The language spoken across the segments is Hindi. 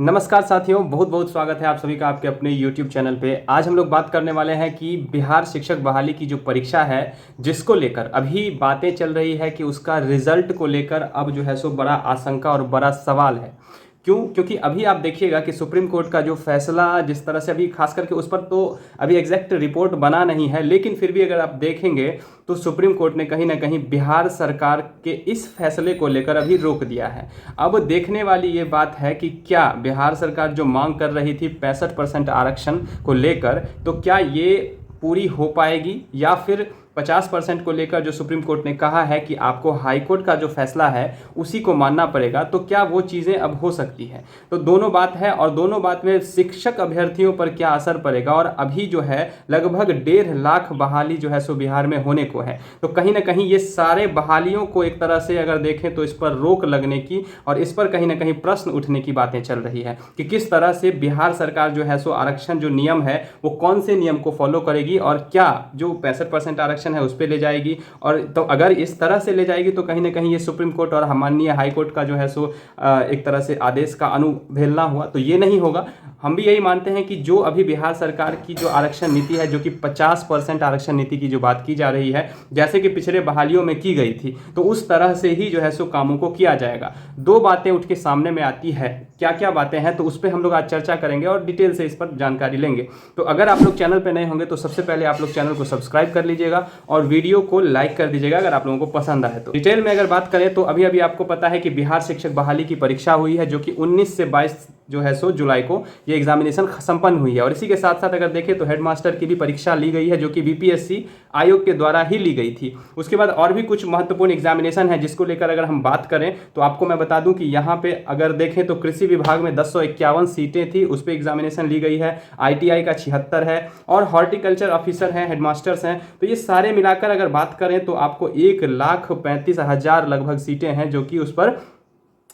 नमस्कार साथियों, बहुत बहुत स्वागत है आप सभी का आपके अपने YouTube चैनल पे। आज हम लोग बात करने वाले हैं कि बिहार शिक्षक बहाली की जो परीक्षा है, जिसको लेकर अभी बातें चल रही है कि उसका रिजल्ट को लेकर अब जो है सो बड़ा आशंका और बड़ा सवाल है। क्यों? क्योंकि अभी आप देखिएगा कि सुप्रीम कोर्ट का जो फैसला जिस तरह से अभी खास करके उस पर तो अभी एग्जैक्ट रिपोर्ट बना नहीं है, लेकिन फिर भी अगर आप देखेंगे तो सुप्रीम कोर्ट ने कहीं ना कहीं बिहार सरकार के इस फैसले को लेकर अभी रोक दिया है। अब देखने वाली ये बात है कि क्या बिहार सरकार जो मांग कर रही थी 65% आरक्षण को लेकर, तो क्या ये पूरी हो पाएगी या फिर 50% को लेकर जो सुप्रीम कोर्ट ने कहा है कि आपको हाई कोर्ट का जो फैसला है उसी को मानना पड़ेगा, तो क्या वो चीज़ें अब हो सकती है। तो दोनों बात है और दोनों बात में शिक्षक अभ्यर्थियों पर क्या असर पड़ेगा। और अभी जो है लगभग 1.5 लाख बहाली जो है सो बिहार में होने को है, तो कहीं ना कहीं ये सारे बहालियों को एक तरह से अगर देखें तो इस पर रोक लगने की और इस पर कहीं ना कहीं प्रश्न उठने की बातें चल रही है कि किस तरह से बिहार सरकार जो है सो आरक्षण जो नियम है वो कौन से नियम को फॉलो करेगी और क्या जो 65% आरक्षण है उस पर ले जाएगी। और तो अगर इस तरह से ले जाएगी तो कहीं ना कहीं ये सुप्रीम कोर्ट और माननीय हाई कोर्ट का जो है सो एक तरह से आदेश का अनुवेलना हुआ, तो ये नहीं होगा। हम भी यही मानते हैं कि जो अभी बिहार सरकार की जो आरक्षण नीति है, जो कि 50% आरक्षण नीति की जो बात की जा रही है, जैसे कि पिछले बहालियों में की गई थी, तो उस तरह से ही जो है सो कामों को किया जाएगा। दो बातें उठ के सामने में आती है, क्या क्या बातें हैं तो उस पर हम लोग आज चर्चा करेंगे और डिटेल से इस पर जानकारी लेंगे। तो अगर आप लोग चैनल पर नए होंगे तो सबसे पहले आप लोग चैनल को सब्सक्राइब कर लीजिएगा और वीडियो को लाइक कर दीजिएगा अगर आप लोगों को पसंद आए तो। डिटेल में अगर बात करें तो अभी आपको पता है कि बिहार शिक्षक बहाली की परीक्षा हुई है, जो कि 19 से 22 जो है सो जुलाई को ये एग्जामिनेशन संपन्न हुई है। और इसी के साथ साथ अगर देखें तो हेडमास्टर की भी परीक्षा ली गई है, जो कि बीपीएससी आयोग के द्वारा ही ली गई थी। उसके बाद और भी कुछ महत्वपूर्ण एग्जामिनेशन है, जिसको लेकर अगर हम बात करें तो आपको मैं बता दूं कि यहाँ पे अगर देखें तो कृषि विभाग में 1051 सीटें थी, उस पर एग्जामिनेशन ली गई है। ITI का 76 है और हॉर्टिकल्चर ऑफिसर हैं, हेडमास्टर्स हैं, तो ये सारे मिलाकर अगर बात करें तो आपको 1,35,000 लगभग सीटें हैं जो कि उस पर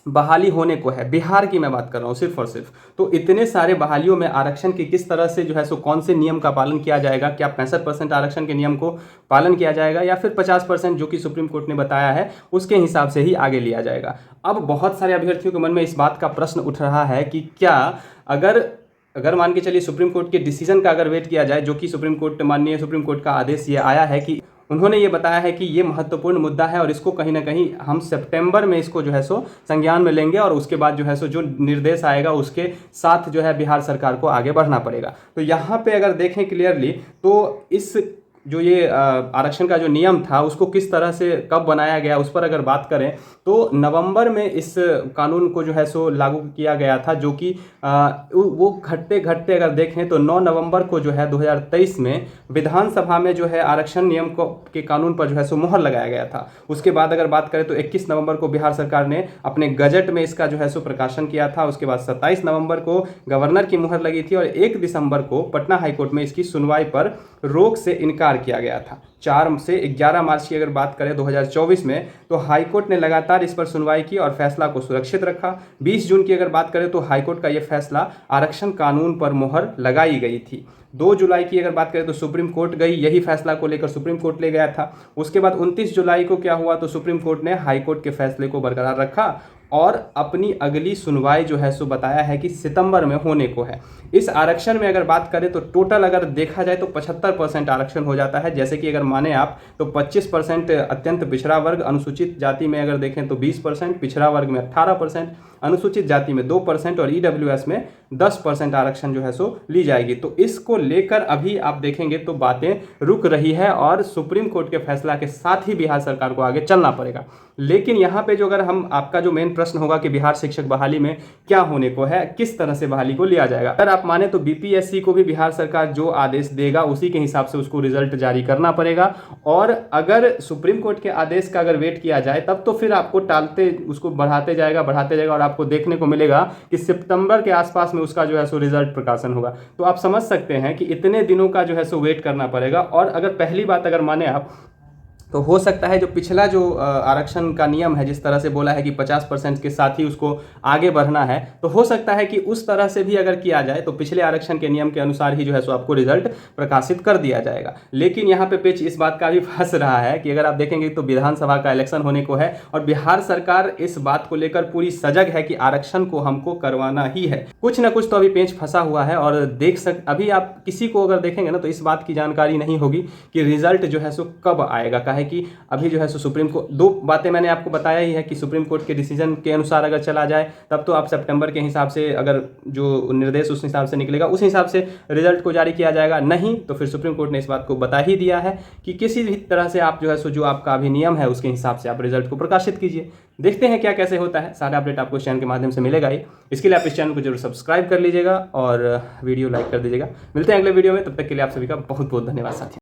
बहाली होने को है। बिहार की मैं बात कर रहा हूँ सिर्फ और सिर्फ। तो इतने सारे बहालियों में आरक्षण की किस तरह से जो है सो कौन से नियम का पालन किया जाएगा, क्या 65% आरक्षण के नियम को पालन किया जाएगा या फिर 50% जो कि सुप्रीम कोर्ट ने बताया है उसके हिसाब से ही आगे लिया जाएगा। अब बहुत सारे अभ्यर्थियों के मन में इस बात का प्रश्न उठ रहा है कि क्या अगर मान के चलिए सुप्रीम कोर्ट के डिसीजन का अगर वेट किया जाए, जो कि माननीय सुप्रीम कोर्ट का आदेश ये आया है कि उन्होंने ये बताया है कि ये महत्वपूर्ण मुद्दा है और इसको कहीं ना कहीं हम सितंबर में इसको जो है सो संज्ञान में लेंगे और उसके बाद जो है सो जो निर्देश आएगा उसके साथ जो है बिहार सरकार को आगे बढ़ना पड़ेगा। तो यहाँ पे अगर देखें क्लियरली तो इस जो ये आरक्षण का जो नियम था उसको किस तरह से कब बनाया गया उस पर अगर बात करें तो नवंबर में इस कानून को जो है सो लागू किया गया था, जो कि वो घटते घटते अगर देखें तो 9 नवंबर को जो है 2023 में विधानसभा में जो है आरक्षण नियम के कानून पर जो है सो मुहर लगाया गया था। उसके बाद अगर बात करें तो 21 नवंबर को बिहार सरकार ने अपने गजट में इसका जो है सो प्रकाशन किया था। उसके बाद 27 नवंबर को गवर्नर की मुहर लगी थी और 1 दिसंबर को पटना हाईकोर्ट में इसकी सुनवाई पर रोक से इनकार किया गया था। 4 से 11 मार्च की अगर बात करें 2024 में तो हाईकोर्ट ने लगातार इस पर सुनवाई की और फैसला को सुरक्षित रखा। 20 जून की अगर बात करें तो हाईकोर्ट का यह फैसला आरक्षण कानून पर मुहर लगाई गई थी। 2 जुलाई की अगर बात करें तो सुप्रीम कोर्ट गई, यही फैसला को लेकर सुप्रीम कोर्ट ले गया था। उसके बाद 29 जुलाई को क्या हुआ तो सुप्रीम कोर्ट ने हाईकोर्ट के फैसले को बरकरार रखा और अपनी अगली सुनवाई जो है सो बताया है कि सितंबर में होने को है। इस आरक्षण में अगर बात करें तो टोटल अगर देखा जाए तो 75% आरक्षण हो जाता है। जैसे कि अगर माने आप तो 25% अत्यंत पिछड़ा वर्ग, अनुसूचित जाति में अगर देखें तो 20%, पिछड़ा वर्ग में 18%, अनुसूचित जाति में 2% और EWS में 10% आरक्षण जो है सो ली जाएगी। तो इसको लेकर अभी आप देखेंगे तो बातें रुक रही है और सुप्रीम कोर्ट के फैसला के साथ ही बिहार सरकार को आगे चलना पड़ेगा। लेकिन यहाँ पे जो अगर हम आपका जो मेन प्रश्न होगा कि बिहार शिक्षक बहाली में क्या होने को है, किस तरह से बहाली को लिया जाएगा, अगर आप माने तो बीपीएससी को भी बिहार सरकार जो आदेश देगा उसी के हिसाब से उसको रिजल्ट जारी करना पड़ेगा। और अगर सुप्रीम कोर्ट के आदेश का अगर वेट किया जाए तब तो फिर आपको टालते उसको बढ़ाते जाएगा और आपको देखने को मिलेगा कि सितंबर के आसपास में उसका जो है सो रिजल्ट प्रकाशन होगा। तो आप समझ सकते हैं कि इतने दिनों का जो है सो वेट करना पड़ेगा। और अगर पहली बात अगर माने आप तो हो सकता है जो पिछला जो आरक्षण का नियम है, जिस तरह से बोला है कि 50% के साथ ही उसको आगे बढ़ना है, तो हो सकता है कि उस तरह से भी अगर किया जाए तो पिछले आरक्षण के नियम के अनुसार ही जो है सो आपको रिजल्ट प्रकाशित कर दिया जाएगा। लेकिन यहाँ पे पेच इस बात का भी फंस रहा है कि अगर आप देखेंगे तो विधानसभा का इलेक्शन होने को है और बिहार सरकार इस बात को लेकर पूरी सजग है कि आरक्षण को हमको करवाना ही है। कुछ ना कुछ तो अभी पेच फंसा हुआ है और अभी आप किसी को अगर देखेंगे ना तो इस बात की जानकारी नहीं होगी कि रिजल्ट जो है सो कब आएगा। है कि अभी जो है सो सुप्रीम कोर्ट, दो बातें मैंने आपको बताया ही है कि सुप्रीम कोर्ट के डिसीजन के अनुसार अगर चला जाए तब तो आप सितंबर के हिसाब से, अगर जो निर्देश उस हिसाब से निकलेगा उस हिसाब से रिजल्ट को जारी किया जाएगा, नहीं तो फिर सुप्रीम कोर्ट ने इस बात को बता ही दिया है कि किसी भी तरह से आप जो है सो जो आपका अभी नियम है उसके हिसाब से आप रिजल्ट को प्रकाशित कीजिए। देखते हैं क्या कैसे होता है। सारा अपडेट आपको इस चैनल के माध्यम से मिलेगा ही। इसके लिए आप इस चैनल को जरूर सब्सक्राइब कर लीजिएगा और वीडियो लाइक कर दीजिएगा। मिलते हैं अगले वीडियो में, तब तक के लिए आप सभी का बहुत बहुत धन्यवाद साथियों।